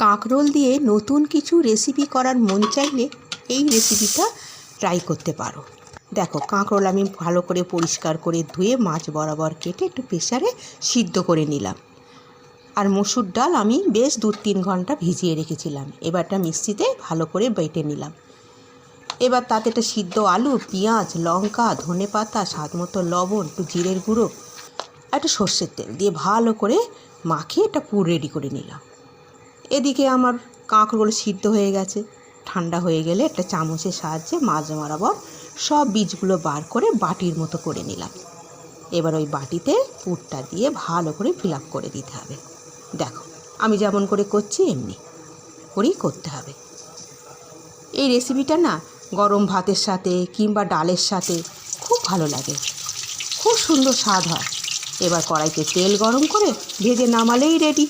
কাঁকরোল দিয়ে নতুন কিছু রেসিপি করার মন চাইলে এই রেসিপিটা ট্রাই করতে পারো। দেখো, কাঁকরোল আমি ভালো করে পরিষ্কার করে ধুয়ে মাছ বরাবর কেটে একটু প্রেসারে সিদ্ধ করে নিলাম। আর মসুর ডাল আমি বেশ 2-3 ঘন্টা ভিজিয়ে রেখেছিলাম। এবারটা মিক্সিতে ভালো করে বেটে নিলাম। এবার তাতে একটা সিদ্ধ আলু, পেঁয়াজ, লঙ্কা, ধনেপাতা, স্বাদ মতো লবণ, একটু জিরের গুঁড়ো, একটা সর্ষের তেল দিয়ে ভালো করে মাখিয়ে একটা পুর রেডি করে নিলাম। এদিকে আমার কাঁকরোল সিদ্ধ হয়ে গেছে। ঠান্ডা হয়ে গেলে একটা চামচের সাহায্যে মাছ বরাবর সব বীজগুলো বার করে বাটির মতো করে নিলাম। এবার ওই বাটিতে পুরটা দিয়ে ভালো করে ফিল আপ করে দিতে হবে। দেখো, আমি যেমন করে করছি এমনি করেই করতে হবে। এই রেসিপিটা না গরম ভাতের সাথে কিংবা ডালের সাথে খুব ভালো লাগে, খুব সুন্দর স্বাদ হয়। এবার কড়াইতে তেল গরম করে ভেজে নামালেই রেডি।